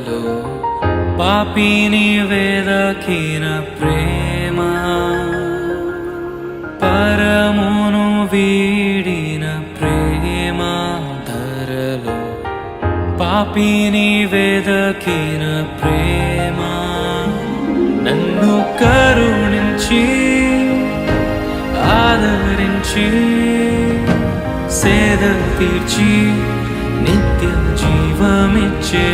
ధరలో పాపిని వెదకిన ప్రేమ పరమును వీడిన ప్రేమ ధరలో పాపిని వెదకిన ప్రేమ నన్ను కరుణించి ఆదరించి సేద తీర్చి నిత్య జీవమిచ్చే